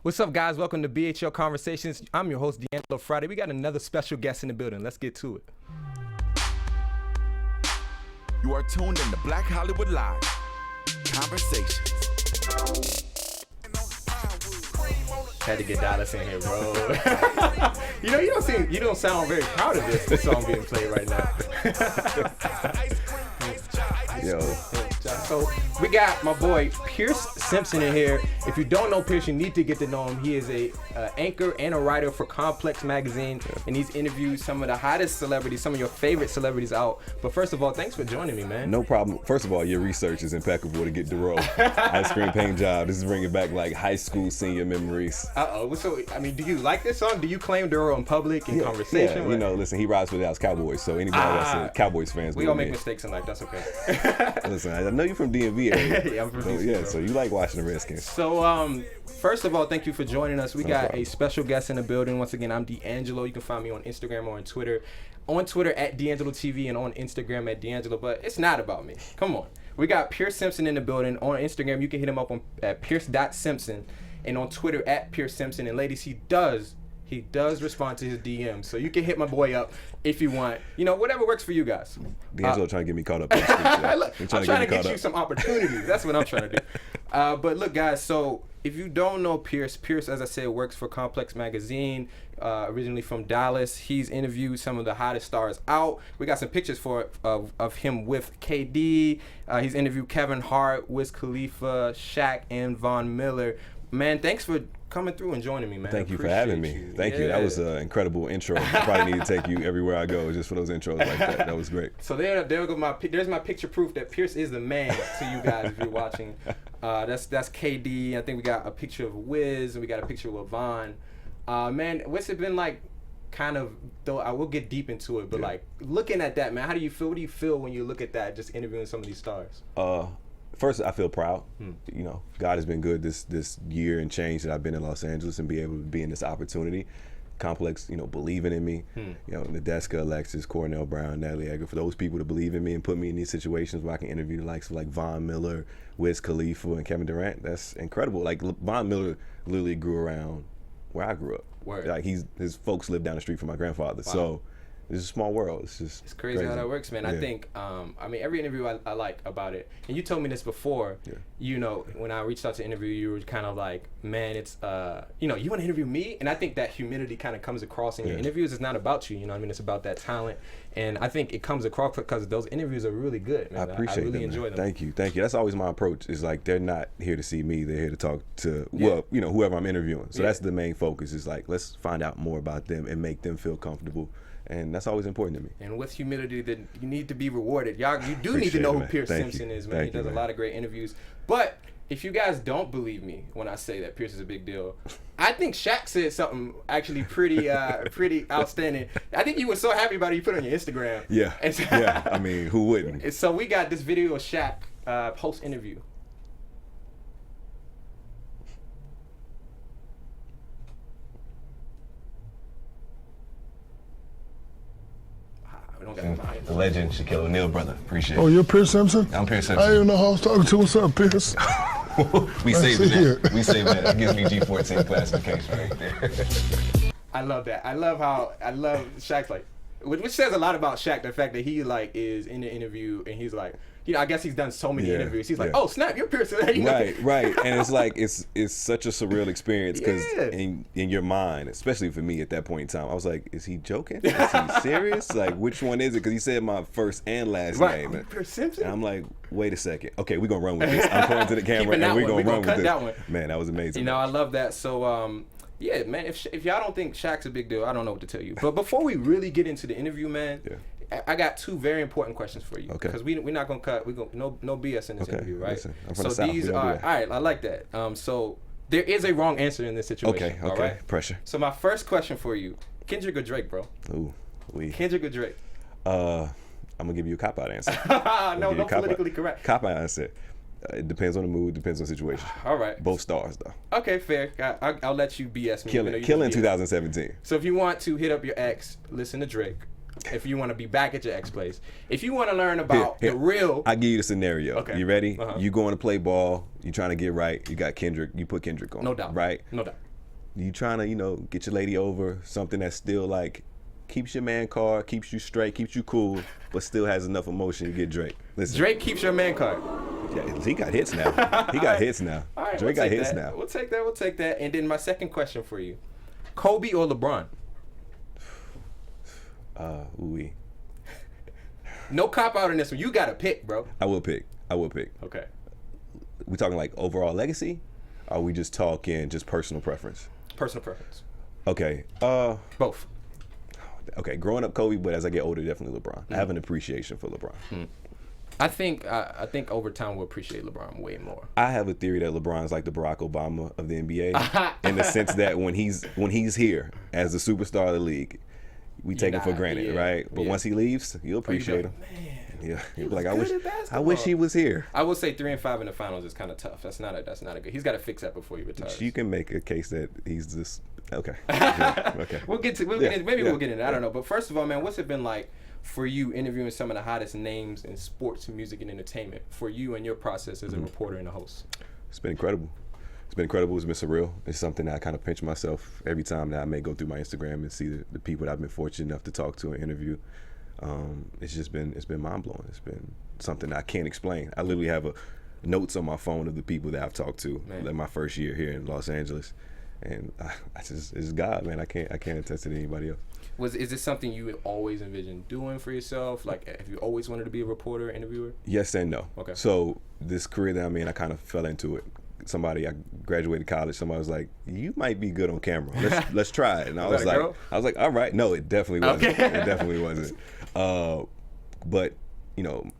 What's up, guys? Welcome to BHL Conversations. I'm your host, DeAnjilo Platt. We got another special guest in the building. Let's get to it. You are tuned in to Black Hollywood Live Conversations. Had to get Dallas in here, bro. you don't sound very proud of this song being played right now. Yo. So we got my boy Pierce Simpson in here. If you don't know Pierce, you need to get to know him. He is a anchor and a writer for Complex magazine, and he's interviewed some of the hottest celebrities, some of your favorite celebrities out. But first of all, thanks for joining me, man. No problem. First of all, your research is impeccable to get the role. Ice cream paint job. This is bringing back like high school senior memories. So, I mean, do you like this song? Do you claim Duro in public in conversation? Yeah, you know, listen, he rides for the Dallas Cowboys, so anybody that's a Cowboys fans. We all make mistakes in life. That's okay. Listen, I know you're from DMV area. Yeah, I'm from DC. Yeah, so you like watching the Redskins. So, first of all, thank you for joining us. We got problem. a special guest in the building. Once again, I'm DeAnjilo. You can find me on Instagram or on Twitter. On Twitter at DeAnjilo TV and on Instagram at DeAnjilo. But it's not about me. Come on. We got Pierce Simpson in the building. On Instagram, you can hit him up at Pierce.Simpson. And on Twitter at Pierce Simpson. And ladies, he does respond to his DMs. So you can hit my boy up if you want. You know, whatever works for you guys. DeAnjilo trying to get me caught up. I'm trying to get you some opportunities. That's what I'm trying to do. But look, guys, so if you don't know Pierce, as I said, works for Complex magazine, originally from Dallas. He's interviewed some of the hottest stars out. We got some pictures of him with KD. He's interviewed Kevin Hart, Wiz Khalifa, Shaq, and Von Miller. Man, thanks for coming through and joining me, man. Thank you for having me. Thank you. That was an incredible intro. I probably need to take you everywhere I go just for those intros like that. That was great. So there's my picture proof that Pierce is the man to you guys if you're watching. That's KD. I think we got a picture of Wiz and we got a picture of Von. Man, what's it been like? Kind of, though, I will get deep into it, but like looking at that, man, how do you feel? What do you feel when you look at that? Just interviewing some of these stars. First, I feel proud. You know, God has been good this year and change that I've been in Los Angeles and be able to be in this opportunity. Complex, you know, believing in me. You know, Nadeska, Alexis, Cornell Brown, Natalie Egger, for those people to believe in me and put me in these situations where I can interview the likes of like Von Miller, Wiz Khalifa, and Kevin Durant. That's incredible. Like Von Miller literally grew around where I grew up. Word. Like his folks lived down the street from my grandfather. Wow. So it's a small world. It's crazy how that works, man. Yeah. I think, every interview I like about it, and you told me this before, you know, when I reached out to interview you, were kind of like, man, it's, you know, you want to interview me? And I think that humility kind of comes across in your interviews. It's not about you, you know what I mean? It's about that talent. And I think it comes across because those interviews are really good, man. I appreciate them. I really enjoy them. Thank you. That's always my approach. Is like, they're not here to see me. They're here to talk to, well, you know, whoever I'm interviewing. So that's the main focus, is like, let's find out more about them and make them feel comfortable. And that's always important to me. And with humility, that you need to be rewarded. Y'all, you do need to know who Pierce Simpson is, man. He does a lot of great interviews. But if you guys don't believe me when I say that Pierce is a big deal, I think Shaq said something actually pretty outstanding. I think you were so happy about it, you put it on your Instagram. Yeah. I mean, who wouldn't? And so we got this video of Shaq post-interview. The legend, Shaquille O'Neal, brother. Appreciate it. Oh, you're Pierce Simpson? I'm Pierce Simpson. I didn't even know who I was talking to. What's up, Pierce? We saved that. We saved that. That gives me G14 classification right there. I love that. I love Shaq's like, which says a lot about Shaq, the fact that he like is in the interview and he's like, you know, I guess he's done so many interviews. He's like, oh snap, you're Pierce. You know? Right. And it's like it's such a surreal experience because in your mind, especially for me at that point in time, I was like, is he joking? Is he serious? Like, which one is it? Because he said my first and last name. Pierce Simpson. And I'm like, wait a second. Okay, we're gonna run with this. I'm pointing to the camera and we're gonna run with this. That one. Man, that was amazing. You know, I love that. So yeah, man, if y'all don't think Shaq's a big deal, I don't know what to tell you. But before we really get into the interview, man, I got two very important questions for you. Okay. Because we're not gonna cut. No BS in this interview, right? Listen, I'm from the South. These are all right. I like that. So there is a wrong answer in this situation. Okay. All right? Pressure. So my first question for you: Kendrick or Drake, bro? Ooh, Kendrick or Drake? I'm gonna give you a cop-out answer. No politically correct. Cop-out answer. It depends on the mood, depends on the situation. All right. Both stars, though. Okay, fair. I'll let you BS me. Killing 2017. So if you want to hit up your ex, listen to Drake. If you want to be back at your ex place. If you want to learn about the real. I'll give you the scenario. Okay. You ready? You going to play ball. You trying to get right. You got Kendrick. You put Kendrick on. No doubt. Right? No doubt. You trying to, get your lady over, something that's still like keeps your man card, keeps you straight, keeps you cool, but still has enough emotion to get Drake. Listen, Drake keeps your man card. Yeah, he got hits now. He got hits now. All right, Drake got hits now. We'll take that. And then my second question for you: Kobe or LeBron? Ooh. No cop out in this one. You got to pick, bro. I will pick. Okay. We talking like overall legacy? Or are we just talking just personal preference? Personal preference. Okay. Both. Okay, growing up Kobe, but as I get older, definitely LeBron. I have an appreciation for LeBron. I think over time we'll appreciate LeBron way more. I have a theory that LeBron's like the Barack Obama of the NBA in the sense that when he's here as the superstar of the league, we take it for granted, right? But once he leaves, you'll appreciate him. Man. Yeah, you'll be like, good I wish he was here. I will say 3-5 in the finals is kind of tough. That's not a good. He's got to fix that before he retires. You can make a case that he's just okay. Yeah, okay. We'll get into it. I don't know. But first of all, man, what's it been like for you interviewing some of the hottest names in sports, music, and entertainment for you and your process as a reporter and a host? It's been incredible. It's been surreal. It's something that I kind of pinch myself every time that I may go through my Instagram and see the people that I've been fortunate enough to talk to and interview. It's been mind blowing. It's been something that I can't explain. I literally have notes on my phone of the people that I've talked to in my first year here in Los Angeles, and it's God, man. I can't attest it to anybody else. Is this something you always envisioned doing for yourself? Like, have you always wanted to be a reporter, interviewer? Yes and no. Okay. So this career that I'm in, I kind of fell into it. I graduated college. Somebody was like, "You might be good on camera. Let's try it." And I was like, "All right." No, it definitely wasn't. Okay. It definitely wasn't. But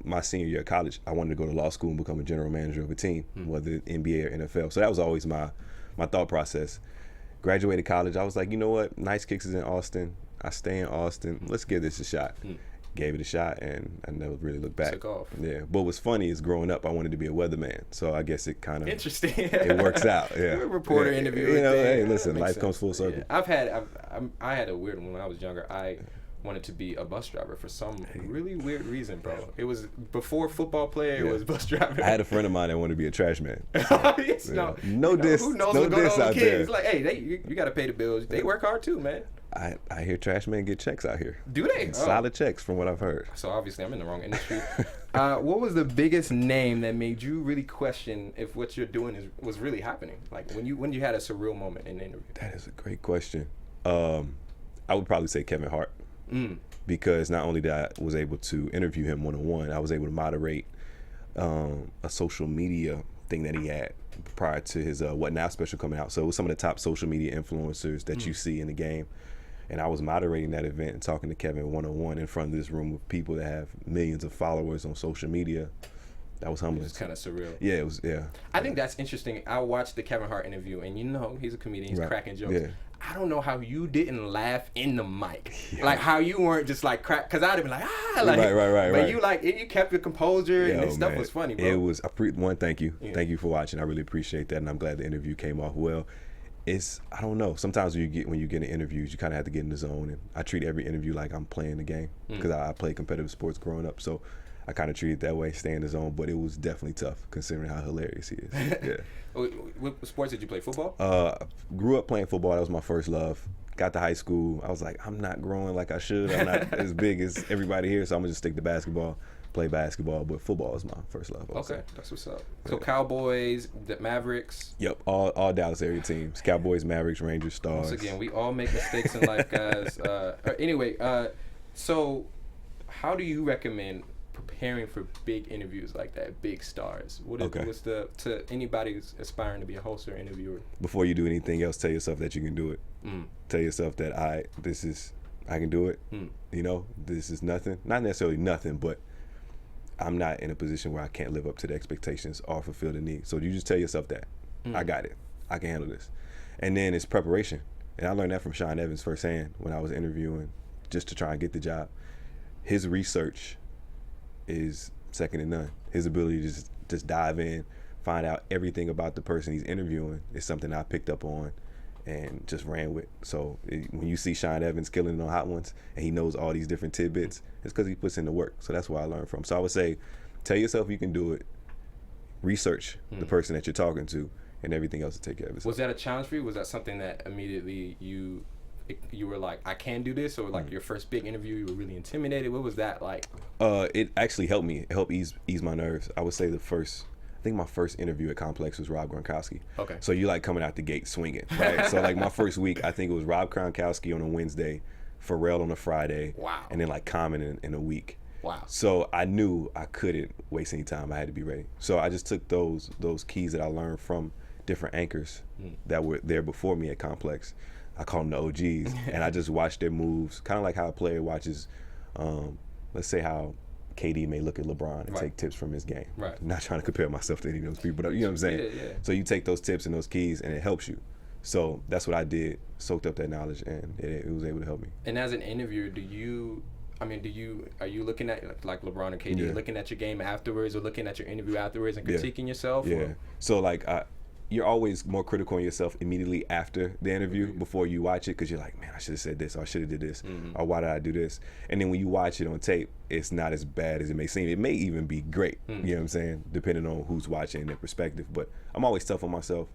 my senior year of college, I wanted to go to law school and become a general manager of a team, whether NBA or NFL. So that was always my thought process. Graduated college, I was like, you know what? Nice Kicks is in Austin. I stay in Austin. Let's give this a shot. Gave it a shot, and I never really looked back. Took off. Yeah. But what's funny is growing up, I wanted to be a weatherman. So I guess it kind of interesting. It works out. Yeah. You're a reporter, interviewer. Hey, listen, life comes full circle. Yeah. I had a weird one when I was younger. I wanted to be a bus driver for some really weird reason, bro. It was before football player. It was bus driver. I had a friend of mine that wanted to be a trash man. So, no diss. Who knows no what's going diss on with out kids? there. It's like, hey, you got to pay the bills. They work hard too, man. I hear trash men get checks out here. Do they? Solid checks from what I've heard. So obviously I'm in the wrong industry. What was the biggest name that made you really question if what you're doing was really happening? Like when you had a surreal moment in the interview? That is a great question. I would probably say Kevin Hart. Because not only that I was able to interview him one-on-one, I was able to moderate a social media thing that he had prior to his What Now special coming out. So it was some of the top social media influencers that you see in the game. And I was moderating that event and talking to Kevin one-on-one in front of this room of people that have millions of followers on social media. That was humbling. It's kind of surreal. Yeah, it was, yeah. I think that's interesting. I watched the Kevin Hart interview, and he's a comedian. He's cracking jokes. Yeah. I don't know how you didn't laugh in the mic. Yeah. Like how you weren't just like crack, because I'd have been like, right. But you kept your composure, and this stuff was funny, bro. It was, thank you. Yeah. Thank you for watching. I really appreciate that, and I'm glad the interview came off well. I don't know. Sometimes when you get in interviews, you kind of have to get in the zone, and I treat every interview like I'm playing the game because I played competitive sports growing up, so I kind of treat it that way, stay in the zone. But it was definitely tough considering how hilarious he is. Yeah. What sports did you play? Football? Grew up playing football. That was my first love. Got to high school. I was like, I'm not growing like I should. I'm not as big as everybody here, so I'm gonna just stick to basketball. Play basketball, but football is my first love. Also. Okay, that's what's up. So Cowboys, the Mavericks. Yep, all Dallas area teams: Cowboys, Mavericks, Rangers, Stars. Once again, we all make mistakes in life, guys. Anyway, so how do you recommend preparing for big interviews like that, big stars? What's to anybody who's aspiring to be a host or interviewer? Before you do anything else, tell yourself that you can do it. Tell yourself that I can do it. This is nothing. Not necessarily nothing, but I'm not in a position where I can't live up to the expectations or fulfill the need. So you just tell yourself that. I got it. I can handle this. And then it's preparation. And I learned that from Sean Evans firsthand when I was interviewing just to try and get the job. His research is second to none. His ability to just dive in, find out everything about the person he's interviewing is something I picked up on and just ran with. So when you see Sean Evans killing it on Hot Ones and he knows all these different tidbits, it's because he puts in the work. So that's where I learned from. So I would say, tell yourself you can do it. Research the person that you're talking to, and everything else will take care of itself. Was that a challenge for you? Was that something that immediately you were like, I can do this, or like your first big interview, you were really intimidated? What was that like? It actually helped me. It helped ease my nerves. I would say I think my first interview at Complex was Rob Gronkowski. Okay. So you like coming out the gate swinging, right? So like my first week, I think it was Rob Gronkowski on a Wednesday, Pharrell on a Friday, Wow. and then like Common in a week. Wow. So I knew I couldn't waste any time. I had to be ready. So I just took those keys that I learned from different anchors that were there before me at Complex. I call them the OGs, and I just watched their moves, kind of like how a player watches, let's say how KD may look at LeBron and take tips from his game. Right. I'm not trying to compare myself to any of those people, but you know what I'm saying? Yeah. So you take those tips and those keys, and it helps you. So that's what I did, soaked up that knowledge, and it was able to help me. And as an interviewer, are you looking at like LeBron and KD, looking at your game afterwards, or looking at your interview afterwards and critiquing yourself? Yeah. Or? So like you're always more critical on yourself immediately after the interview before you watch it, because you're like, man, I should have said this, or I should have did this, or why did I do this? And then when you watch it on tape, it's not as bad as it may seem. It may even be great, you know what I'm saying, depending on who's watching and their perspective. But I'm always tough on myself.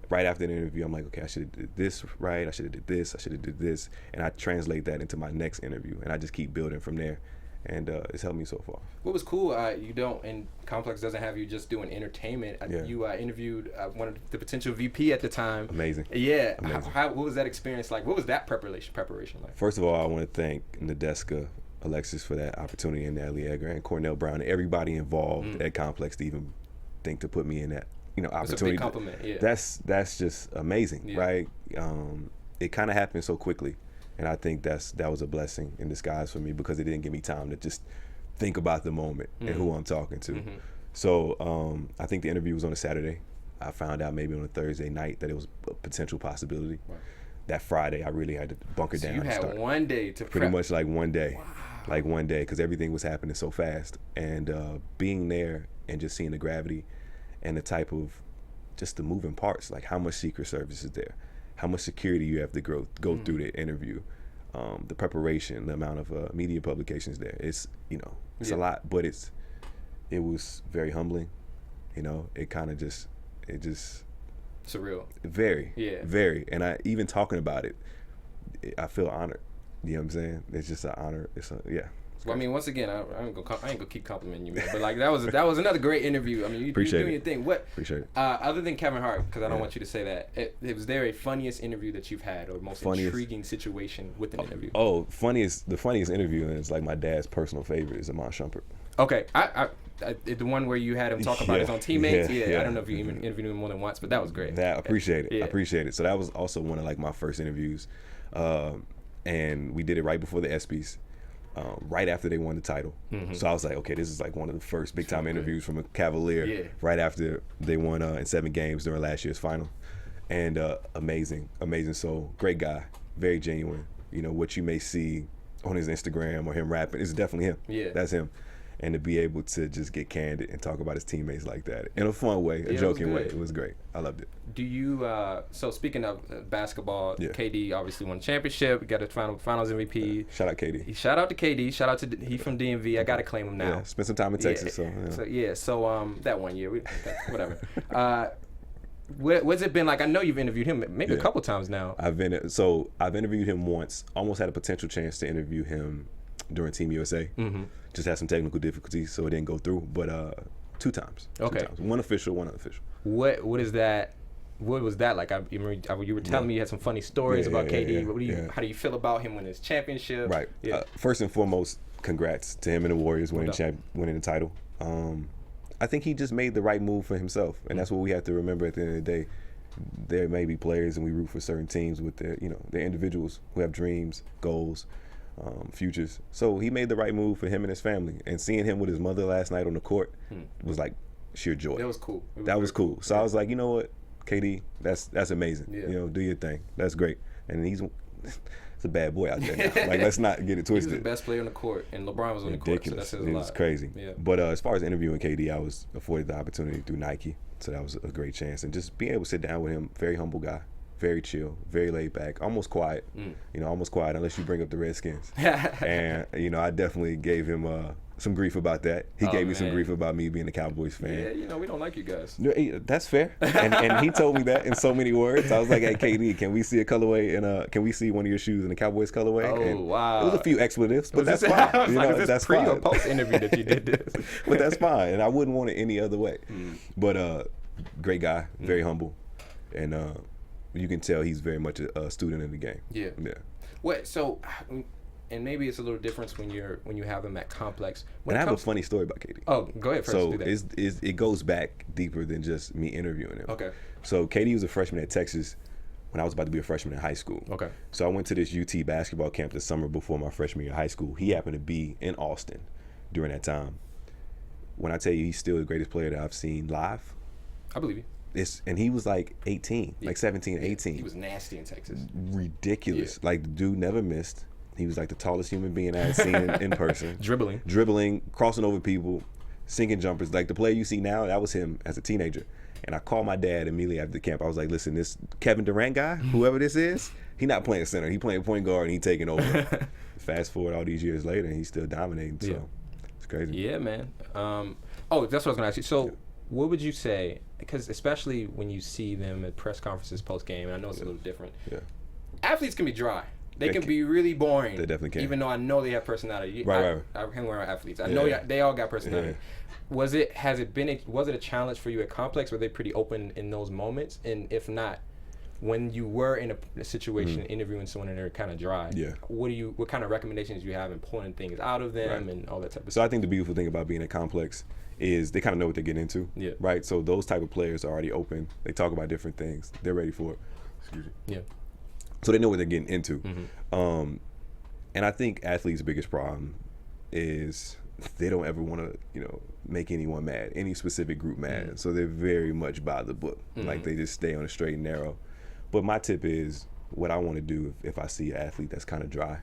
Right after the interview, I'm like, okay, I should have did this right, I should have did this, I should have did this, and I translate that into my next interview, and I just keep building from there. And it's helped me so far. What was cool, and Complex doesn't have you just doing entertainment. You interviewed one of the potential VP at the time. Amazing. Yeah. Amazing. What was that experience like? What was that preparation like? First of all, I want to thank Nadeska, Alexis for that opportunity, and Natalie Edgar, and Cornell Brown, and everybody involved at Complex to even think to put me in that opportunity. That's a big compliment. Yeah. That's just amazing, right? It kind of happened so quickly. And I think that was a blessing in disguise for me, because it didn't give me time to just think about the moment and who I'm talking to. So I think the interview was on a Saturday. I found out maybe on a Thursday night that it was a potential possibility. Wow. That Friday, I really had to bunker down. You had one day to pretty prep. much like one day. Wow. Like one day, because everything was happening so fast. And being there and just seeing the gravity and the type of just the moving parts, like how much Secret Service is there, how much security you have to go through the interview, the preparation, the amount of media publications there. It's it's a lot, but it was very humbling. It kind of just surreal. Very. And I even talking about it, I feel honored. You know what I'm saying? It's just an honor. Well, I mean, once again, I ain't gonna keep complimenting you, man. But like that was another great interview. I mean, you're doing your thing. What? Appreciate it. Other than Kevin Hart, because I don't want you to say that. Was there a funniest interview that you've had, or most intriguing situation with an interview? The funniest interview, and it's like my dad's personal favorite, is Amon Shumpert. Okay, I the one where you had him talk about his own teammates. Yeah. I don't know if you even interviewed him more than once, but that was great. I appreciate it. I appreciate it. So that was also one of like my first interviews, and we did it right before the ESPYs. Right after they won the title. So I was like, okay, this is like one of the first big time interviews from a Cavalier right after they won in 7 games during last year's final. And amazing soul, great guy, very genuine. What you may see on his Instagram or him rapping is definitely him. Yeah. That's him. And to be able to just get candid and talk about his teammates like that in a fun way, a joking way, it was great. I loved it. Do you, so speaking of basketball, KD obviously won the championship, got a finals MVP. Shout out KD. Shout out to KD, shout out to, he from DMV, I got to claim him now. Yeah, spent some time in Texas, so. So that 1 year, whatever. What's it been like? I know you've interviewed him maybe a couple times now. I've interviewed him once, almost had a potential chance to interview him during Team USA. Just had some technical difficulties, so it didn't go through. But 2 times. Okay. 2 times. One official, one unofficial. What is that? What was that like? You were telling me you had some funny stories about KD. How do you feel about him winning his championship? Right. Yeah. First and foremost, congrats to him and the Warriors winning the title. I think he just made the right move for himself, and that's what we have to remember at the end of the day. There may be players, and we root for certain teams with their individuals who have dreams, goals, futures. So he made the right move for him and his family, and seeing him with his mother last night on the court was like sheer joy. That was cool. That was cool. So I was like, you know what, KD, that's amazing. Yeah. Do your thing. That's great. And he's a bad boy out there now. Like, let's not get it twisted. He was the best player on the court, and LeBron was on the court, so that says a lot. It was crazy. Yeah. But as far as interviewing KD, I was afforded the opportunity through Nike, so that was a great chance. And just being able to sit down with him, very humble guy, very chill, very laid back, almost quiet. Almost quiet unless you bring up the Redskins. And I definitely gave him some grief about that. He gave me some grief about me being a Cowboys fan. Yeah, you know, we don't like you guys. That's fair. And he told me that in so many words. I was like, hey, KD, can we see a colorway and can we see one of your shoes in the Cowboys colorway? Oh, and wow. It was a few expletives, but that's fine. I was like, is this pre or post interview that you did this? But that's fine. And I wouldn't want it any other way. But great guy, very humble. And you can tell he's very much a student in the game. Yeah. What? So, and maybe it's a little different when you have them at Complex. And I have a funny story about KD. Oh, go ahead first. So it goes back deeper than just me interviewing him. Okay. So KD was a freshman at Texas when I was about to be a freshman in high school. Okay. So I went to this UT basketball camp the summer before my freshman year of high school. He happened to be in Austin during that time. When I tell you he's still the greatest player that I've seen live, I believe you. And he was like 18, like 17, 18. He was nasty in Texas. Ridiculous. Yeah. Like the dude never missed. He was like the tallest human being I had seen in person. Dribbling, crossing over people, sinking jumpers. Like the player you see now, that was him as a teenager. And I called my dad immediately after the camp. I was like, listen, this Kevin Durant guy, whoever this is, he not playing center. He playing point guard and he taking over. Fast forward all these years later and he's still dominating. So it's crazy. Yeah, man. That's what I was going to ask you. So what would you say, because especially when you see them at press conferences post-game, and I know it's a little different, athletes can be dry. They can be really boring. They definitely can. Even though I know they have personality. Right. I hang around athletes. I know they all got personality. Yeah. Was it a challenge for you at Complex? Were they pretty open in those moments? And if not, when you were in a situation interviewing someone and they're kind of dry, what kind of recommendations you have in pulling things out of them and all that type of stuff? So I think the beautiful thing about being at Complex is they kind of know what they're getting into. Yeah. Right. So those type of players are already open. They talk about different things. They're ready for it. Excuse me. Yeah. So they know what they're getting into. And I think athletes' biggest problem is they don't ever want to, make anyone mad, any specific group mad. So they're very much by the book. Like they just stay on a straight and narrow. But my tip is what I want to do if I see an athlete that's kind of dry,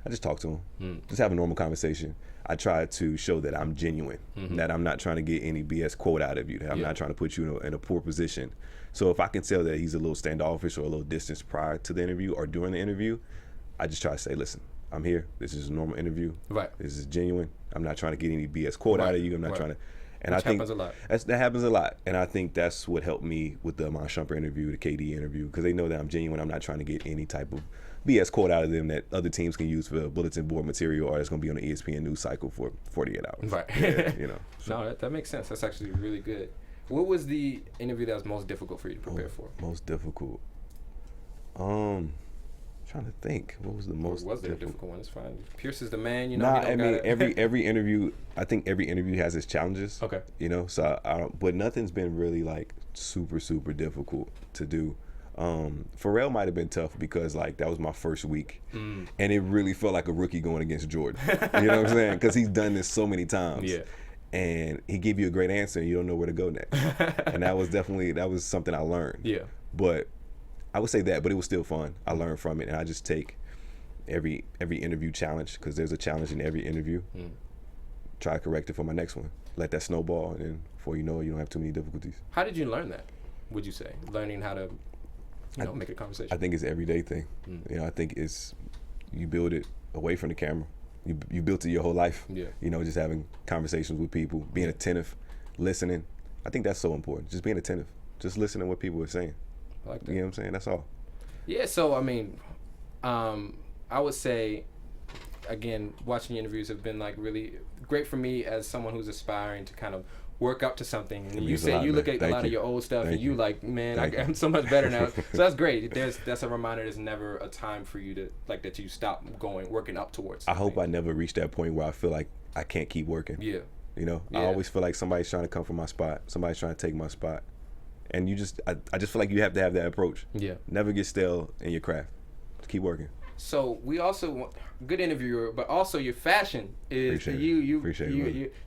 I just talk to him. Just have a normal conversation. I try to show that I'm genuine, that I'm not trying to get any BS quote out of you, that I'm not trying to put you in a poor position. So if I can tell that he's a little standoffish or a little distance prior to the interview or during the interview, I just try to say, listen, I'm here. This is a normal interview. Right. This is genuine. I'm not trying to get any BS quote out of you. I'm not trying to. And Which I think happens a lot. That happens a lot. And I think that's what helped me with the Amon Shumpert interview, the KD interview, because they know that I'm genuine. I'm not trying to get any type of BS quote out of them that other teams can use for bulletin board material or that's going to be on the ESPN news cycle for 48 hours. Right. Yeah, So. No, that makes sense. That's actually really good. What was the interview that was most difficult for you to prepare for? Most difficult? Trying to think. What was the most was there a difficult one? It's fine. Pierce is the man, every interview, I think every interview has its challenges. Okay. So I don't, but nothing's been really like super, super difficult to do. Pharrell might have been tough because like that was my first week and it really felt like a rookie going against Jordan. You know what I'm saying? Because he's done this so many times. Yeah. And he gave you a great answer and you don't know where to go next. And that was something I learned. Yeah. But I would say that, but it was still fun. I learned from it, and I just take every interview challenge because there's a challenge in every interview. Try to correct it for my next one. Let that snowball, and then before you know it, you don't have too many difficulties. How did you learn that? Would you say learning how to, make a conversation? I think it's an everyday thing. I think it's you build it away from the camera. You built it your whole life. Yeah. Just having conversations with people, being attentive, listening. I think that's so important. Just being attentive, just listening to what people are saying. I like that. You know what I'm saying? That's all. Yeah, so I would say, again, watching your interviews have been like really great for me as someone who's aspiring to kind of work up to something. And you say you look at a lot of your old stuff and you like, man, I'm so much better now. So that's great. That's a reminder. There's never a time for you to like that you stop working up towards something. I hope I never reach that point where I feel like I can't keep working. Yeah. I always feel like somebody's trying to come from my spot. Somebody's trying to take my spot. And I just feel like you have to have that approach. Yeah. Never get stale in your craft. Just keep working. So we also want good interviewer, but also your fashion is you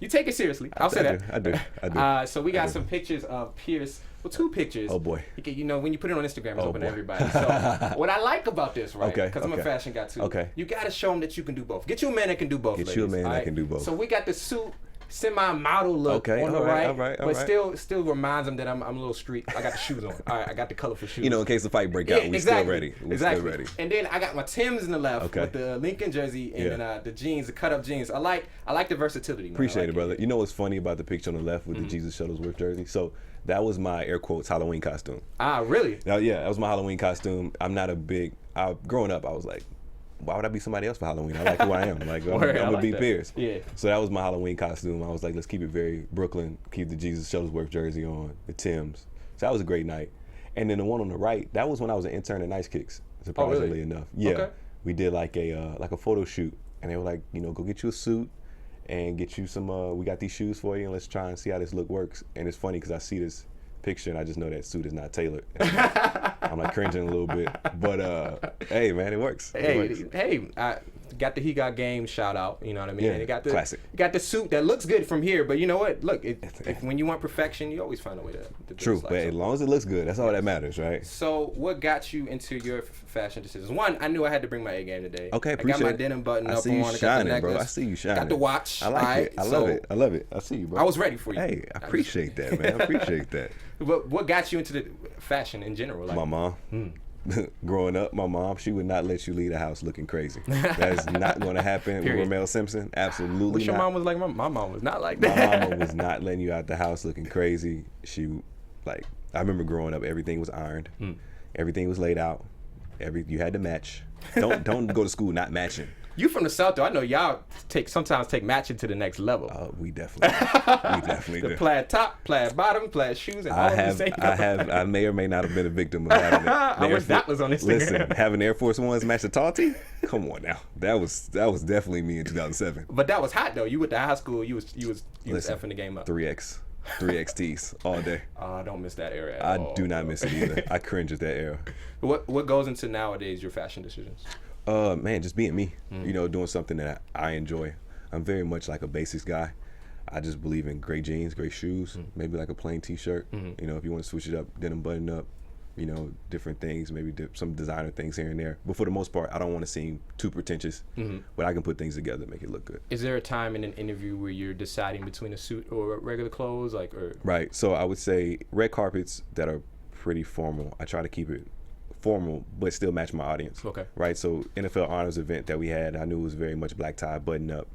take it seriously. I'll say that. I do. So we got some pictures of Pierce. Well, 2 pictures. Oh boy. When you put it on Instagram, it's open to everybody. So what I like about this, right? Because I'm a fashion guy too. Okay. You got to show them that you can do both. Get you a man that can do both. Get you a man that can do both. So we got the suit semi-model look Okay, on the all right, right, all right, all but right. still reminds him that I'm a little street. I got the shoes on. All right, I got the colorful shoes. You know, in case the fight break out, we still ready. We still ready. And then I got my Timbs in the left with the Lincoln jersey and then the jeans, the cut-up jeans. I like the versatility. Man. Appreciate it, brother. You know what's funny about the picture on the left with the Jesus Shuttlesworth jersey? So that was my air quotes Halloween costume. Ah, really? Now, yeah, that was my Halloween costume. I'm not a big. Growing up, I was like, why would I be somebody else for Halloween? I like who I am. Like, I'm gonna be Pierce. Yeah. So that was my Halloween costume. I was like, let's keep it very Brooklyn. Keep the Jesus Shuttlesworth jersey on, the Timbs. So that was a great night. And then the one on the right, that was when I was an intern at Nice Kicks. Surprisingly enough, yeah. Okay. We did like a photo shoot, and they were like, you know, go get you a suit and get you some. We got these shoes for you, and let's try and see how this look works. And it's funny because I see this picture and I just know that suit is not tailored. I'm like cringing a little bit, but hey man, it works. I got the He Got Game shout out, you know what I mean? Yeah, and it got the classic. Got the suit that looks good from here, but you know what? Look, when you want perfection, you always find a way to do True, it. but as long as it looks good, that's all that matters, right? So, what got you into your fashion decisions? One, I knew I had to bring my A game today. Okay, appreciate it. I got my denim button up on. I see you shining, bro. I see you shining. Got the watch. I like it. I love it. I love it. I see you, bro. I was ready for you. Hey, I appreciate that, man. I appreciate that. But what got you into the fashion in general? Like, my mom. Growing up, my mom, she would not let you leave the house looking crazy. That is not going to happen with Ramel Simpson. Absolutely not. Your mom was like, my mom was not like that. My mama was not letting you out the house looking crazy. She, like, I remember growing up, everything was ironed. Everything was laid out. You had to match. Don't go to school not matching. You from the South, though. I know y'all sometimes take matching to the next level. We definitely the do. Plaid top, plaid bottom, plaid shoes, and all of the same. I may or may not have been a victim of having it. I wish that was on Instagram. Listen, having Air Force Ones match the tall tee? Come on now. That was definitely me in 2007. But that was hot though. You went to high school. You was effing the game up. 3X tees all day. I don't miss that era at all. I do not miss it either. I cringe at that era. What goes into nowadays your fashion decisions? Man, just being me. You know, doing something that I enjoy. I'm very much like a basics guy. I just believe in great jeans, great shoes, maybe like a plain T-shirt. You know, if you want to switch it up, denim button up, you know, different things, maybe some designer things here and there. But for the most part, I don't want to seem too pretentious, but I can put things together and make it look good. Is there a time in an interview where you're deciding between a suit or regular clothes? Right. So I would say red carpets that are pretty formal, I try to keep it formal but still match my audience. Okay. Right. So NFL honors event that we had, I knew it was very much black tie, button up,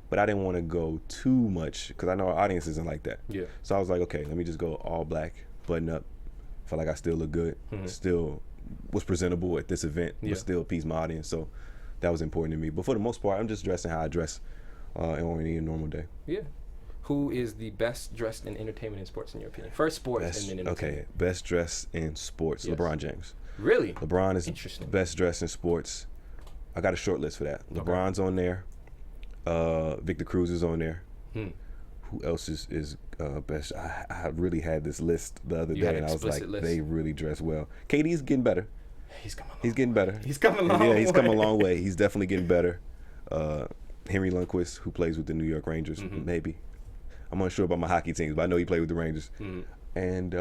but I didn't want to go too much because I know our audience isn't like that. Yeah. So I was like, okay, let me just go all black, button up. Felt like I still look good, still was presentable at this event, but still appease my audience. So that was important to me. But for the most part, I'm just dressing how I dress on any normal day. Yeah. Who is the best dressed in entertainment and sports in your opinion? First sports and then entertainment. Okay, best dressed in sports, yes. LeBron James. Really? LeBron is best dressed in sports. I got a short list for that. LeBron's on there. Victor Cruz is on there. Who else is best? I really had this list the other day, and I was like, they really dress well. KD's getting better. He's coming better. He's coming a long way. Yeah, he's come a long way. He's definitely getting better. Henry Lundqvist, who plays with the New York Rangers, maybe. I'm unsure about my hockey teams, but I know he played with the Rangers. And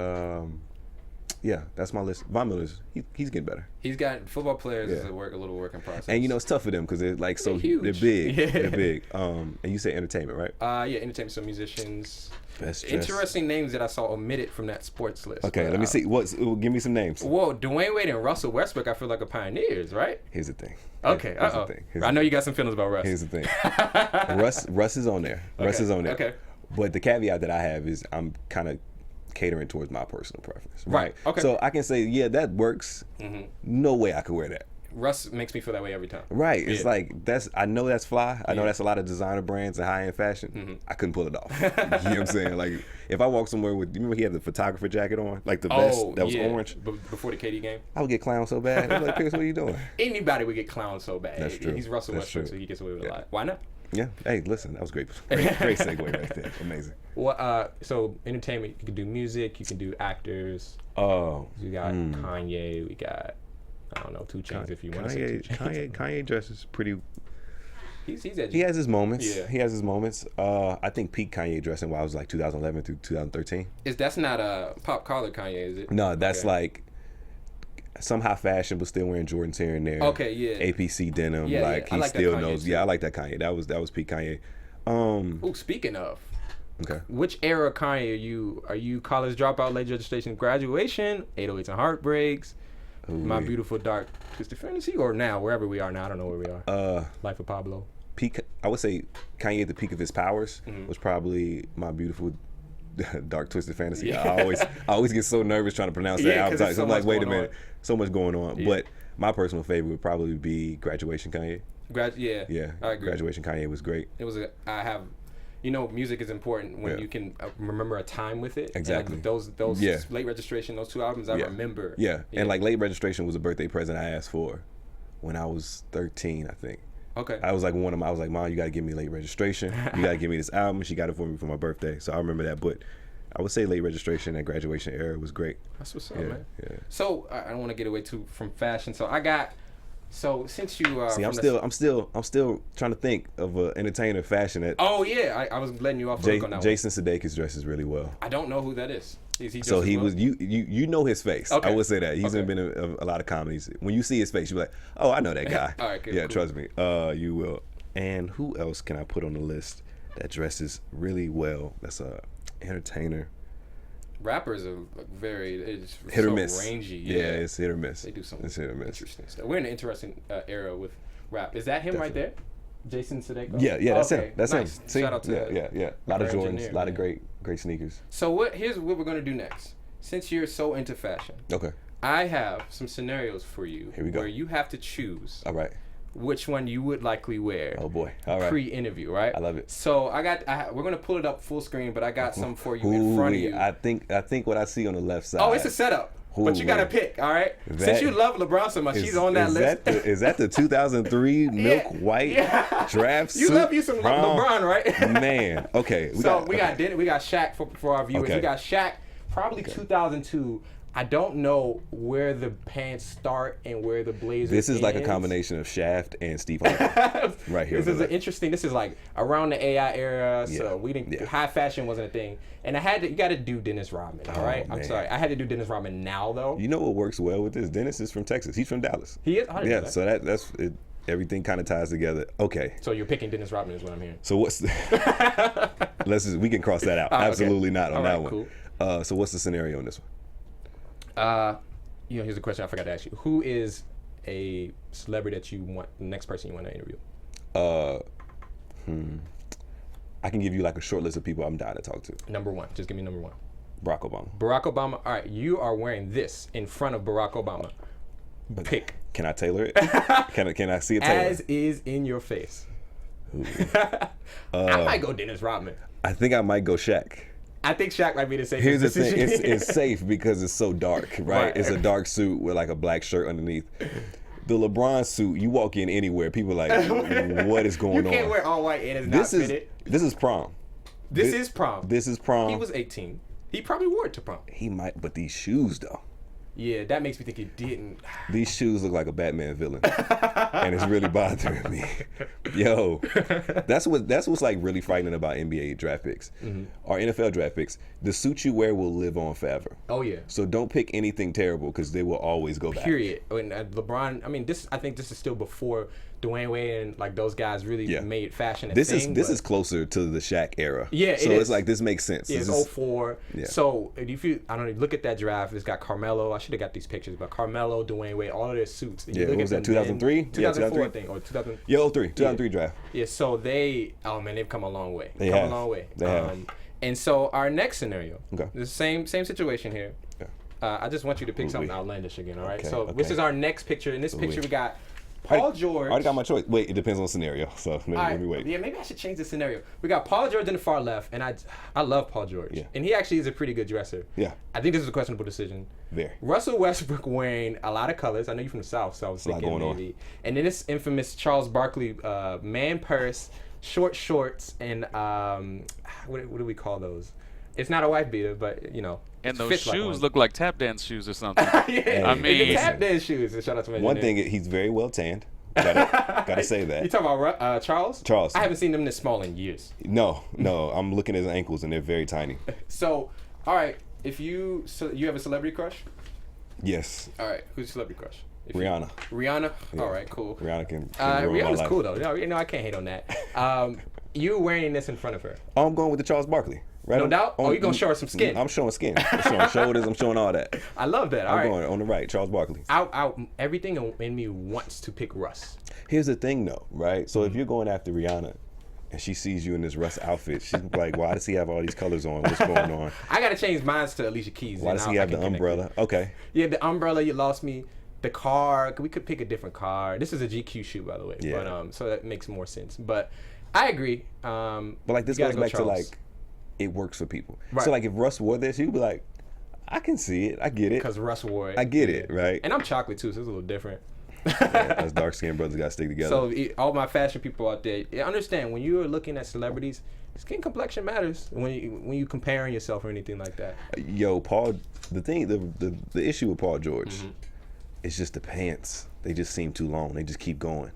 yeah, that's my list. Von Miller's, he's getting better. He's got football players is a little work in process. And you know it's tough for them because they're like they're big. They're big. And you say entertainment, right? Yeah, entertainment. Some musicians. Best interesting names that I saw omitted from that sports list. Okay, let me see. Give me some names. Whoa, Dwyane Wade and Russell Westbrook, I feel like are pioneers, right? Here's the thing. Okay, I know you got some feelings about Russ. Here's the thing. Russ is on there. Okay. Russ is on there. Okay. But the caveat that I have is I'm kind of catering towards my personal preference. Right. Okay. So I can say, yeah, that works. No way I could wear that. Russ makes me feel that way every time. Right. It's like I know that's fly. I know that's a lot of designer brands and high end fashion. I couldn't pull it off. You know what I'm saying? Like if I walk somewhere with, you remember he had the photographer jacket on, like the vest that was orange. Before the KD game. I would get clowned so bad. I was like, Pierce, what are you doing? Anybody would get clowned so bad. That's true. He's Russell Westbrook, so he gets away with a lot. Why not? Yeah. Hey, listen, that was great. Great segue right there. Amazing. Well, so entertainment, you can do music, you can do actors. Oh. We got Kanye, we got, I don't know, 2 Chainz if you want to say 2 Chainz. Kanye dresses pretty. He's edgy. He has his moments. Yeah. He has his moments. I think peak Kanye dressing while I was like 2011 through 2013. That's not a pop collar Kanye, is it? No, that's like some high fashion, but still wearing Jordans here and there. Okay, yeah. APC denim, he still knows. Yeah, I like that Kanye. That was peak Kanye. Ooh, speaking of. Okay. Which era of Kanye are you college dropout, late registration, graduation, 808s and heartbreaks, My Beautiful Dark Twisted Fantasy, or now wherever we are now? I don't know where we are. Life of Pablo. Peak. I would say Kanye at the peak of his powers was probably My Beautiful Dark Twisted Fantasy. Yeah. I always get so nervous trying to pronounce that album title. So I'm like, wait a minute, on. so much going on. Yeah. But my personal favorite would probably be Graduation Kanye. Yeah, I agree. Graduation Kanye was great. It was music is important when you can remember a time with it. Exactly. And those late registration, those 2 albums I remember. Yeah, and like late registration was a birthday present I asked for when I was 13, I think. Okay. I was like, Mom, you got to give me late registration. You got to give me this album. She got it for me for my birthday. So I remember that. But I would say late registration and graduation era was great. That's what's up, man. Yeah. So I don't want to get away too from fashion. So since you see, I'm still trying to think of an entertainer fashion that. Oh yeah, I was letting you off the hook on that Jason Sudeikis dresses really well. I don't know who that is. Is he? So he was you know his face. Okay. I would say that he's been in a lot of comedies. When you see his face, you're like, oh, I know that guy. All right, good, yeah, cool. trust me. You will. And who else can I put on the list that dresses really well? That's a entertainer. Rappers are it's Hit or so miss. rangy. Yeah, it's hit or miss. They do some It's hit or miss. interesting stuff. We're in an interesting era with rap. Is that him right there? Jason Sudeikis? Yeah, that's him. That's nice. him. See? Shout out to yeah. A lot of Jordans, engineer, a lot of man. great sneakers. So here's what we're gonna do next. Since you're so into fashion, Okay. I have some scenarios for you Here we go. where you have to choose All right. which one you would likely wear. Oh boy. All right. Pre-interview, right? I love it. So we're gonna pull it up full screen, but I got some for you in front of you. I think what I see on the left side. Oh, it's a setup. But you gotta pick, all right? Since you love LeBron so much, he's on that list. Is that the 2003 milk white draft You suit? love you some LeBron, right? Man, okay. We got Shaq for our viewers. Okay. We got Shaq, probably 2002. I don't know where the pants start and where the blazer This is like a ends. combination of Shaft and Steve Harvey. Right here. This is like around the AI era, so we didn't high fashion wasn't a thing. And you got to do Dennis Rodman, all right? I'm sorry, I had to do Dennis Rodman now though. You know what works well with this? Dennis is from Texas. He's from Dallas. He is. Yeah, so that's it. Everything kind of ties together. Okay. So you're picking Dennis Rodman is what I'm hearing. So what's we can cross that out. Absolutely not on that one. Cool. So what's the scenario on this one? Here's a question I forgot to ask you. Who is a celebrity that you want, the next person you want to interview? I can give you like a short list of people I'm dying to talk to. Number one. Just give me number one. Barack Obama. Barack Obama. All right, you are wearing this in front of Barack Obama. Pick. Can I tailor it? Can I see it tailored? As is in your face. I might go Dennis Rodman. I think I might go Shaq. I think Shaq might be the safest Here's the thing, decision. it's safe because it's so dark, right? It's a dark suit with like a black shirt underneath. The LeBron suit, you walk in anywhere, people are like, what is going on? You can't wear all white and it's not fitted. This is prom. This is prom. This is prom. He was 18. He probably wore it to prom. He might, but these shoes though. Yeah, that makes me think he didn't. These shoes look like a Batman villain, and it's really bothering me. Yo, that's what's like really frightening about NBA draft picks, or NFL draft picks. The suit you wear will live on forever. Oh yeah. So don't pick anything terrible because they will always go back. Period. And LeBron. I mean, I think this is still before Dwyane Wade and like those guys really made fashion a thing. This is closer to the Shaq era. Yeah, so it's like this makes sense. Yeah, this it's is 04. Yeah. So if you, I don't know, look at that draft. It's got Carmelo. I should have got these pictures, but Carmelo, Dwyane Wade, all of their suits. And yeah, what was that? 2003. 2004, I think, or 2000. Yeah, 2003 draft. Yeah. So they've come a long way. They have. A long way. They have. And so our next scenario, okay, the same situation here. Yeah. I just want you to pick something outlandish again. All right. Okay, so this is our next picture. In this picture, we got Paul George. I already got my choice. Wait, it depends on scenario. So let me wait. Yeah, maybe I should change the scenario. We got Paul George in the far left, and I love Paul George. Yeah. And he actually is a pretty good dresser. Yeah. I think this is a questionable decision. Very. Russell Westbrook wearing a lot of colors. I know you're from the South, so I was thinking maybe. And then this infamous Charles Barkley man purse, short shorts, and what do we call those? It's not a wife beater, but you know. And those shoes look like tap dance shoes or something. Yeah, I mean, tap dance shoes. Shout out to my one thing, he's very well tanned. Gotta say that. You talking about Charles? Charles. I haven't seen them this small in years. No. I'm looking at his ankles and they're very tiny. So, all right, if you have a celebrity crush? Yes. All right, who's your celebrity crush? Rihanna. Rihanna? Yeah. All right, cool. Rihanna can Rihanna's cool though. No, I can't hate on that. You wearing this in front of her. Oh, I'm going with the Charles Barkley. Right. No doubt. Oh, you're gonna show her some skin. I'm showing skin. I'm showing shoulders. I'm showing all that. I love that. I'm going on the right. Charles Barkley. Everything in me wants to pick Russ. Here's the thing, though, right? So if you're going after Rihanna, and she sees you in this Russ outfit, she's like, "Why does he have all these colors on? What's going on?" I gotta change mine to Alicia Keys. Why does he have the umbrella? Okay. Yeah, the umbrella. You lost me. The car. We could pick a different car. This is a GQ shoe, by the way. Yeah. But so that makes more sense. But I agree. But like this goes back to like, it works for people. Right. So like if Russ wore this, you'd be like, I can see it. I get it. Because Russ wore it. I get it, right? And I'm chocolate too, so it's a little different. Yeah, us dark skinned brothers got to stick together. So all my fashion people out there, understand when you're looking at celebrities, skin complexion matters when you comparing yourself or anything like that. Yo, Paul, the issue with Paul George is just the pants. They just seem too long. They just keep going.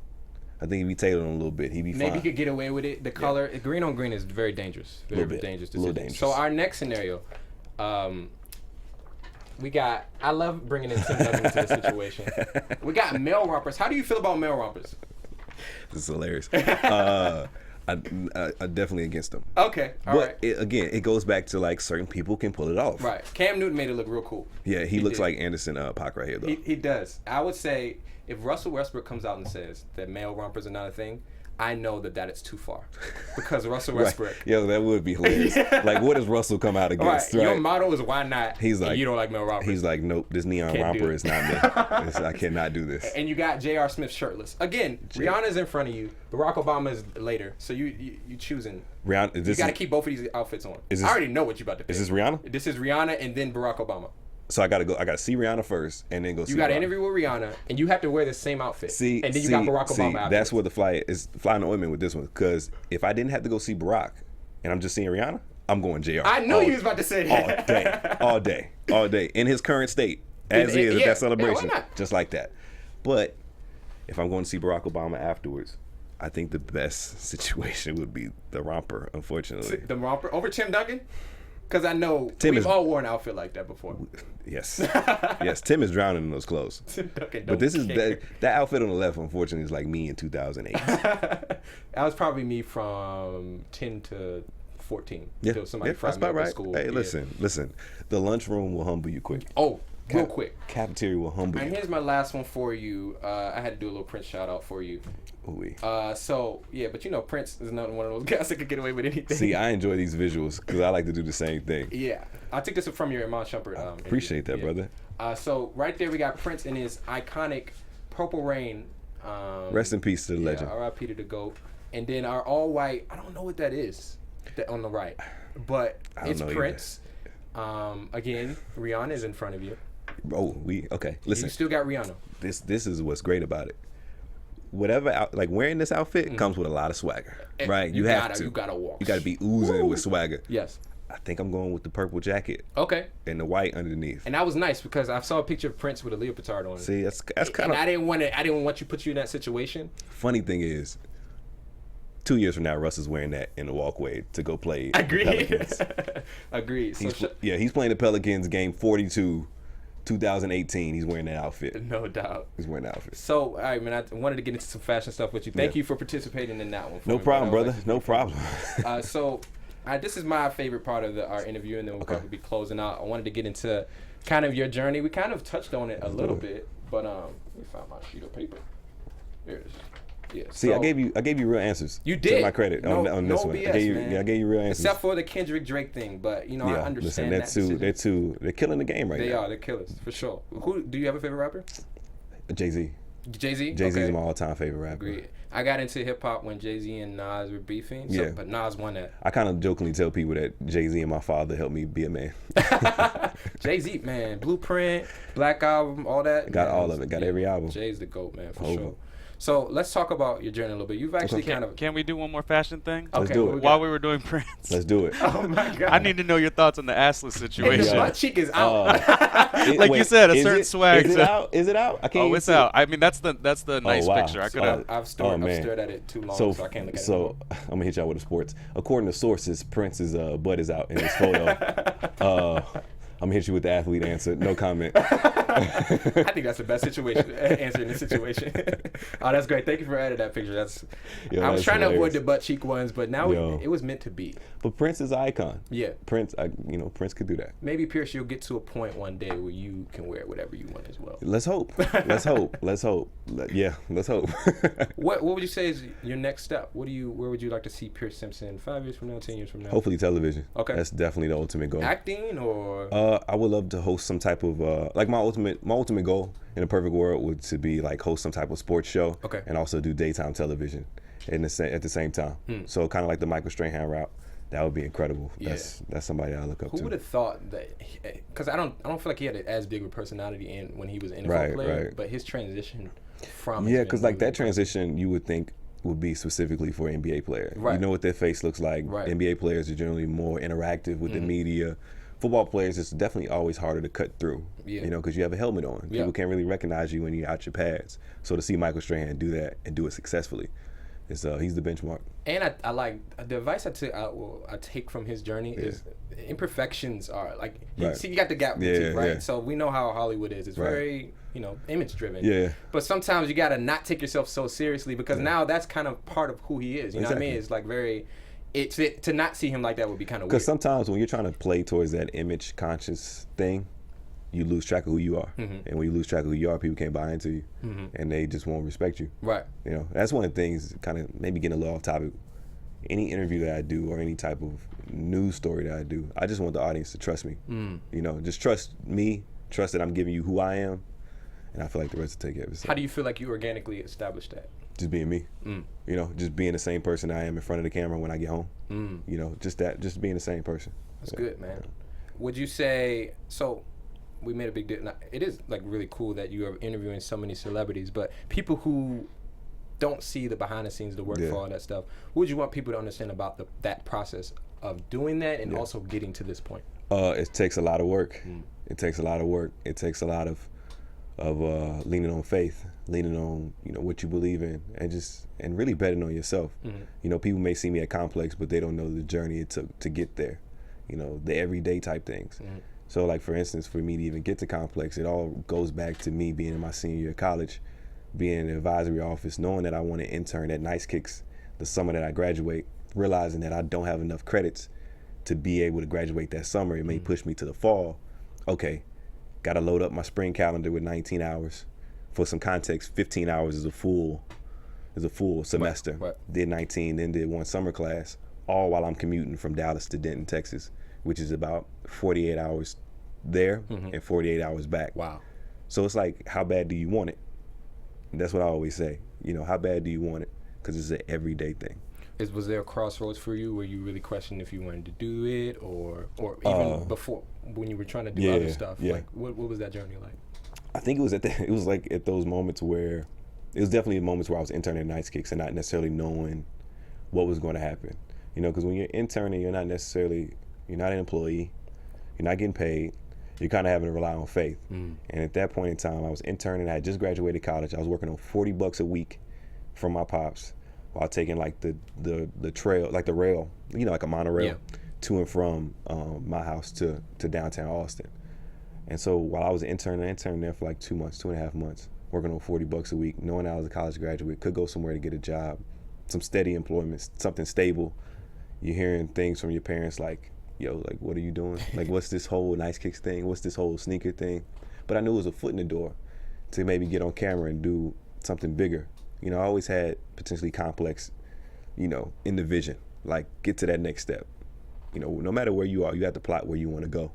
I think if he tailored them a little bit, he'd be fine. Maybe he could get away with it. The color, green on green is very dangerous. Very dangerous. A little dangerous. So our next scenario, I love bringing in Tim Duncan into the situation. We got male rompers. How do you feel about male rompers? This is hilarious. I'm definitely against them. Okay, all right. Again, it goes back to like certain people can pull it off. Right. Cam Newton made it look real cool. Yeah, he looks like Anderson .Paak right here, though. He does. I would say if Russell Westbrook comes out and says that male rompers are not a thing, I know that is too far. Because Russell Westbrook. Right. Yo, that would be hilarious. Like, what does Russell come out against? Right. Right? Your motto is why not? He's like, you don't like male rompers. He's like, nope, this neon romper is not me. I cannot do this. And you got J.R. Smith shirtless. Again, Rihanna's in front of you. Barack Obama is later. So you choosing. Rihanna, you got to keep both of these outfits on. I already know what you're about to pick. Is this Rihanna? This is Rihanna and then Barack Obama. So I gotta see Rihanna first and then go see. You got to interview with Rihanna and you have to wear the same outfit. And then you got Barack Obama afterwards. That's where the fly is flying the ointment with this one. Because if I didn't have to go see Barack and I'm just seeing Rihanna, I'm going JR. I knew you was about to say that. All day. In his current state, as he is at that celebration, just like that. But if I'm going to see Barack Obama afterwards, I think the best situation would be the romper, unfortunately. The romper over Tim Duncan? Because I know we've all worn an outfit like that before. Yes. Yes, Tim is drowning in those clothes. Tim Duncan but this is that outfit on the left, unfortunately, is like me in 2008. That was probably me from 10 to 14. Yeah, Until somebody that's about right. School. Hey, listen. The lunchroom will humble you quick. Oh, real quick. Cafeteria will humble you. And here's my last one for you. I had to do a little Prince shout out for you. So yeah, but Prince is not one of those guys that could get away with anything. See, I enjoy these visuals because I like to do the same thing. Yeah, I took this from your Iman Shumpert. Appreciate that, brother. So right there we got Prince in his iconic Purple Rain. Rest in peace to the legend. R.I.P. to the GOAT. And then our all white. I don't know what that is. On the right, but it's Prince. Again, Rihanna is in front of you. Oh, okay. Listen, you still got Rihanna. This is what's great about it. Whatever, like wearing this outfit comes with a lot of swagger, right? You gotta walk. You gotta be oozing with swagger. Yes. I think I'm going with the purple jacket. Okay. And the white underneath. And that was nice because I saw a picture of Prince with a leotard on. See, that's kind of. I didn't want to put you in that situation. Funny thing is, 2 years from now, Russ is wearing that in the walkway to go play. Agreed. Agreed. He's playing the Pelicans game 42. 2018, he's wearing that outfit. No doubt. He's wearing that outfit. So, all right, man, I wanted to get into some fashion stuff with you. Thank you for participating in that one. No problem, brother. No problem. So, this is my favorite part of our interview, and then we'll probably be closing out. I wanted to get into kind of your journey. We kind of touched on it a little bit, but let me find my sheet of paper. There it is. Yeah, see, I gave you real answers. You did. To my credit on this one. BS, I gave you real answers. Except for the Kendrick Drake thing, but I understand listen, they're killing the game right now. They're killers for sure. Who do you have a favorite rapper? Jay-Z. Jay-Z? Jay-Z is my all-time favorite rapper. Agreed. I got into hip hop when Jay-Z and Nas were beefing. But Nas won that. I kind of jokingly tell people that Jay-Z and my father helped me be a man. Jay-Z, man, Blueprint, Black Album, all that. Got all of it. Got every album. Jay's the GOAT, man, for sure. So let's talk about your journey a little bit. You've actually Can we do one more fashion thing? Let's do it. While we were doing Prince. Let's do it. Oh my God. I need to know your thoughts on the assless situation. My cheek is out. You said, a certain swag. Is it out? Is it out? I can't. Oh, it's out. I mean, that's the nice picture. I could have. I've stared at it too long, so I can't look at it. So I'm gonna hit y'all with the sports. According to sources, Prince's butt is out in this photo. I'm gonna hit you with the athlete answer. No comment. I think that's the best answer in this situation. Oh, that's great. Thank you for adding that picture. I was trying to avoid the butt cheek ones, but now it was meant to be. But Prince is an icon. Yeah. Prince could do that. Maybe, Pierce, you'll get to a point one day where you can wear whatever you want as well. Let's hope. Let's hope. Let's hope. Yeah, let's hope. What would you say is your next step? Where would you like to see Pierce Simpson 5 years from now, 10 years from now? Hopefully television. Okay. That's definitely the ultimate goal. Acting or? I would love to host some type of like my ultimate goal in a perfect world would to be like host some type of sports show. Okay. And also do daytime television at the same time. So kind of like the Michael Strahan route. That would be incredible. Yeah. That's somebody I look up to. Who would have thought that? Because I don't feel like he had as big of a personality when he was an NFL player. Right. But his transition from because like that transition you would think would be specifically for NBA players. Right. You know what their face looks like. Right. NBA players are generally more interactive with the media. Football players, it's definitely always harder to cut through. Yeah. You know, because you have a helmet on. Yeah. People can't really recognize you when you're out your pads. So to see Michael Strahan do that and do it successfully, he's the benchmark. And I like the advice I take from his journey is imperfections are like you got the gap boutique, right? Yeah. So we know how Hollywood is. It's very image driven. Yeah. But sometimes you gotta not take yourself so seriously because now that's kind of part of who he is. You know what I mean? It's like to not see him like that would be kind of weird. Because sometimes when you're trying to play towards that image conscious thing, you lose track of who you are. And when you lose track of who you are, people can't buy into you. And they just won't respect you. Right. You know, that's one of the things, kind of maybe getting a little off topic. Any interview that I do or any type of news story that I do, I just want the audience to trust me. You know, just trust me, trust that I'm giving you who I am, and I feel like the rest will take care of itself. How do you feel like you organically established that? Just being me. You know, just being the same person I am in front of the camera when I get home. You know, just being the same person. That's good, man. Would you say, so we made a big deal. It is like really cool that you are interviewing so many celebrities, but people who don't see the behind the scenes, the work for all that stuff, what would you want people to understand about that process of doing that and also getting to this point? It takes a lot of work. It takes a lot of work. It takes a lot of leaning on faith, leaning on what you believe in, and really betting on yourself. You know, people may see me at Complex, but they don't know the journey it took to get there. You know, the everyday type things. So, like for instance, for me to even get to Complex, it all goes back to me being in my senior year of college, being in the advisory office, knowing that I want to intern at Nice Kicks the summer that I graduate, realizing that I don't have enough credits to be able to graduate that summer. It may push me to the fall. Okay, got to load up my spring calendar with 19 hours. For some context, 15 hours is a full semester. Right. Did 19, then did one summer class, all while I'm commuting from Dallas to Denton, Texas, which is about 48 hours there and 48 hours back. Wow. So it's like, how bad do you want it? And that's what I always say. You know, how bad do you want it? Because it's an everyday thing. Was there a crossroads for you where you really questioned if you wanted to do it, or even before when you were trying to do other stuff? Yeah. Like, what was that journey like? I think it was like at those moments where it was definitely moments where I was interning at Nice Kicks and not necessarily knowing what was going to happen. You know, because when you're interning, you're not an employee, you're not getting paid. You're kind of having to rely on faith. And at that point in time, I was interning. I had just graduated college. I was working on $40 a week from my pops while taking like the trail, like the rail, like a monorail to and from my house to downtown Austin. And so while I was interning, I interned there for like 2.5 months, working on $40 a week, knowing I was a college graduate, could go somewhere to get a job, some steady employment, something stable. You're hearing things from your parents like, yo, like, what are you doing? Like, what's this whole Nice Kicks thing? What's this whole sneaker thing? But I knew it was a foot in the door to maybe get on camera and do something bigger. You know, I always had potentially Complex, in the vision, like get to that next step. You know, no matter where you are, you have to plot where you want to go,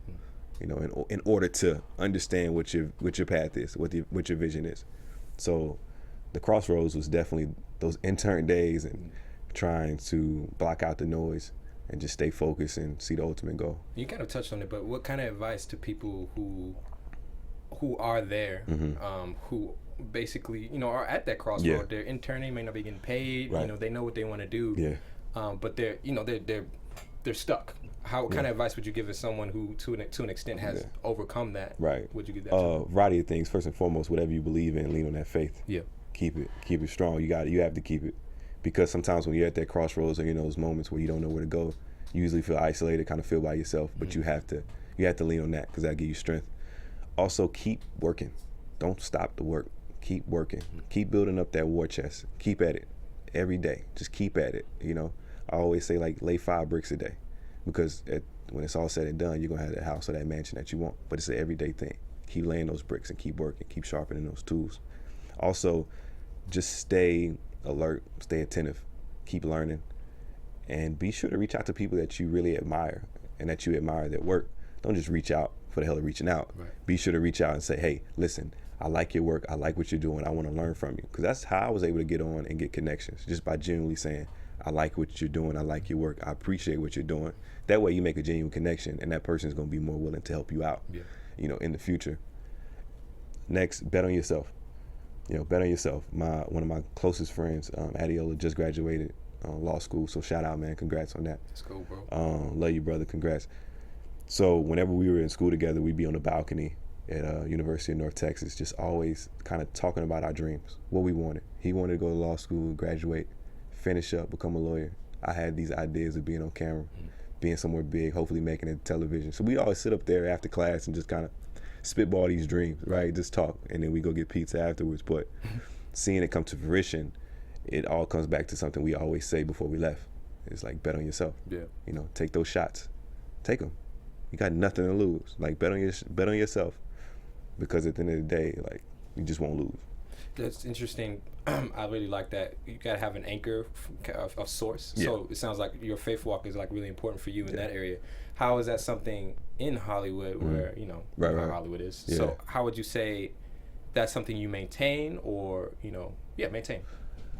in order to understand what your path is, what your vision is. So the crossroads was definitely those intern days and trying to block out the noise and just stay focused and see the ultimate goal. You kind of touched on it, but what kind of advice to people who are there, who basically, are at that crossroad? Yeah. They're interning, may not be getting paid. Right. They know what they want to do. Yeah. But they're stuck. What kind of advice would you give as someone who, to an extent, has overcome that? Right. Would you give that to? Variety of things. First and foremost, whatever you believe in, lean on that faith. Yeah. Keep it strong. You have to keep it. Because sometimes when you're at that crossroads or those moments where you don't know where to go, you usually feel isolated, kind of feel by yourself. But you have to lean on that because that'll give you strength. Also, keep working. Don't stop the work. Keep working. Keep building up that war chest. Keep at it every day. Just keep at it. You know, I always say, like, lay 5 bricks a day, because when it's all said and done, you're gonna have that house or that mansion that you want. But it's an everyday thing. Keep laying those bricks and keep working. Keep sharpening those tools. Also, just stay alert. Stay attentive. Keep learning, and be sure to reach out to people that you really admire and that you admire their work. Don't just reach out for the hell of reaching out. Right. Be sure to reach out and say, hey, listen, I like your work. I like what you're doing. I want to learn from you. Because that's how I was able to get on and get connections, just by genuinely saying, I like what you're doing. I like your work. I appreciate what you're doing. That way you make a genuine connection, and that person is going to be more willing to help you out, you know, in the future. Next, bet on yourself. You know, bet on yourself. One of my closest friends, Adiola, just graduated law school. So shout out, man. Congrats on that. Let's go, bro. Love you, brother. Congrats. So whenever we were in school together, we'd be on the balcony at University of North Texas, just always kind of talking about our dreams, what we wanted. He wanted to go to law school, graduate, finish up, become a lawyer. I had these ideas of being on camera, being somewhere big, hopefully making it television. So we always sit up there after class and just kind of spitball these dreams, right? Just talk, and then we go get pizza afterwards. But seeing it come to fruition, it all comes back to something we always say before we left. It's like, bet on yourself. Yeah. You know, take those shots. Take them. You got nothing to lose. Like, bet on yourself, because at the end of the day, like, you just won't lose. That's interesting. I really like that. You gotta have an anchor of source. Yeah. So it sounds like your faith walk is like really important for you in that area. How is that something in Hollywood where, you know, Right. Hollywood is? Yeah. So how would you say that's something you maintain, or, you know, maintain?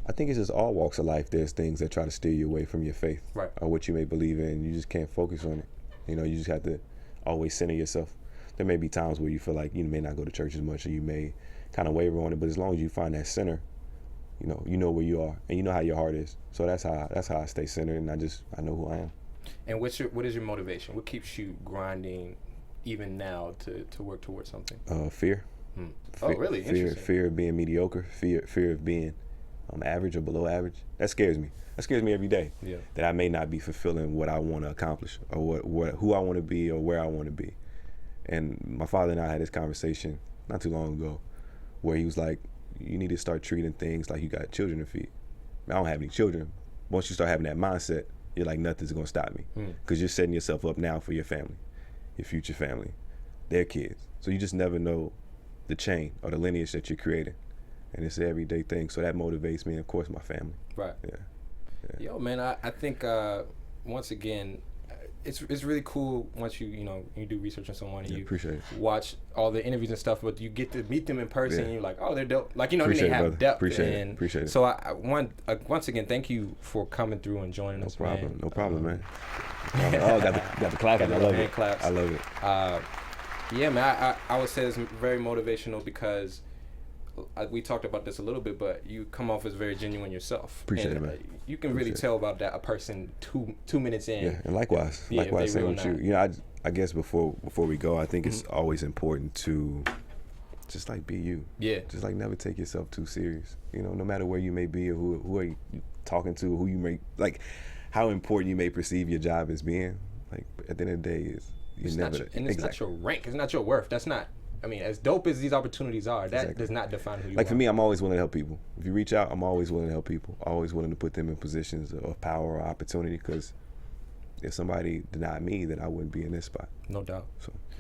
I think it's just all walks of life. There's things that try to steer you away from your faith, Right. or what you may believe in. You just can't focus on it. You know, you just have to always center yourself. There may be times where you feel like you may not go to church as much, or you may kind of waver on it, but as long as you find that center, you know where you are, and you know how your heart is. So that's how I stay centered, and I know who I am. And what is your motivation? What keeps you grinding even now to work towards something? Fear. Oh, really? Interesting. Fear of being mediocre. Fear of being average or below average. That scares me. That scares me every day. Yeah. That I may not be fulfilling what I want to accomplish, or who I want to be, or where I want to be. And my father and I had this conversation not too long ago, where he was like, you need to start treating things like you got children to feed. I don't have any children. Once you start having that mindset, you're like, nothing's gonna stop me, because you're setting yourself up now for your family, your future family, their kids. So you just never know the chain or the lineage that you're creating, and it's an everyday thing. So that motivates me, and of course my family. Right. Yeah. Yo, man, I think once again, it's really cool once you do research on someone and you appreciate it. Watch all the interviews and stuff, but you get to meet them in person and you're like, oh, they're dope. Like, and Appreciate they have brother. depth. Appreciate it. So I want once again, thank you for coming through and joining us, man. No problem, man. Oh, got the clapping. I love it. Claps. I love it. Yeah, man, I would say it's very motivational, because we talked about this a little bit, but you come off as very genuine yourself. Appreciate it, man. You can really tell about that a person two minutes in. Yeah, and likewise. Likewise, same with you. You know, I guess before we go, I think it's always important to just like be you. Yeah. Just like never take yourself too serious. You know, no matter where you may be, or who are you talking to, who you may, like, how important you may perceive your job as being. Like, at the end of the day, it's not your rank. It's not your worth. That's not. I mean, as dope as these opportunities are, that does not define who you are. Like, for me, I'm always willing to help people. If you reach out, I'm always willing to help people. Always willing to put them in positions of power or opportunity, because if somebody denied me, then I wouldn't be in this spot. No doubt.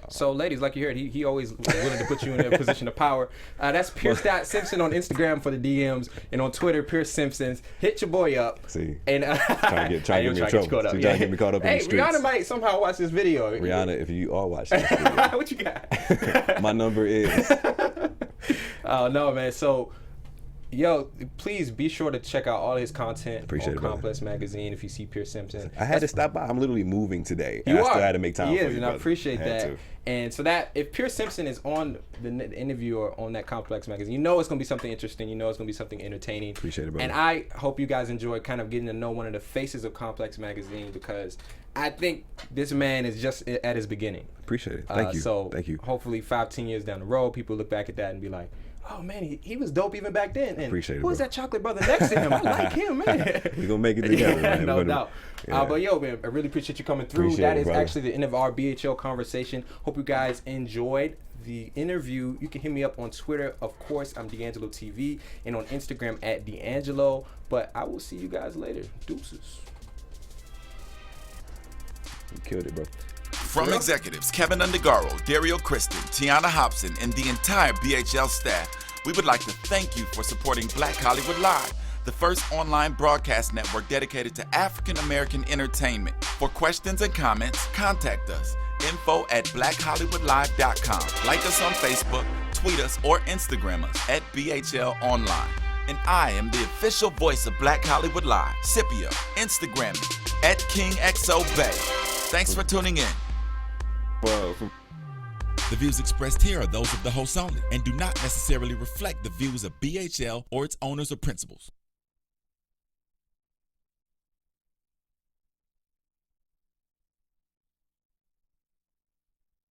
So ladies, like you heard, he always willing to put you in a position of power. That's Pierce Simpson on Instagram for the DMs, and on Twitter, Pierce Simpsons. Hit your boy up. See, and trying to get me in trouble. Trying to get me caught up in the streets. Rihanna might somehow watch this video. Rihanna, if you are watching this video, what you got? My number is. Oh no, man. So, yo, please be sure to check out all his content on Complex Magazine. If you see Pierce Simpson, I had to stop by. I'm literally moving today. I had to make time for you. And I appreciate that. And so that if Pierce Simpson is on the interview or on that Complex Magazine, you know it's gonna be something interesting. You know it's gonna be something entertaining. Appreciate it, brother. And I hope you guys enjoy kind of getting to know one of the faces of Complex Magazine, because I think this man is just at his beginning. Appreciate it. Thank you. Thank you. Hopefully 5-10 years down the road, people look back at that and be like, oh man, he was dope even back then. And appreciate it. Who's that chocolate brother next to him? I like him, man. We're gonna make it together, man. No doubt. But yo, man, I really appreciate you coming through. That is actually the end of our BHL conversation. Hope you guys enjoyed the interview, you can hit me up on Twitter. Of course, I'm DeAnjilo TV, and on Instagram at DeAnjilo. But I will see you guys later. Deuces. You killed it, bro. From executives Keven Undergaro, Dario Kristen, Tiana Hobson, and the entire BHL staff, we would like to thank you for supporting Black Hollywood Live, the first online broadcast network dedicated to African American entertainment. For questions and comments, contact us. info@blackhollywoodlive.com. Like us on Facebook, tweet us, or Instagram us at BHL Online. And I am the official voice of Black Hollywood Live, Scipio, Instagram me at KingXOBay. Thanks for tuning in. Bro. The views expressed here are those of the host only and do not necessarily reflect the views of BHL or its owners or principals.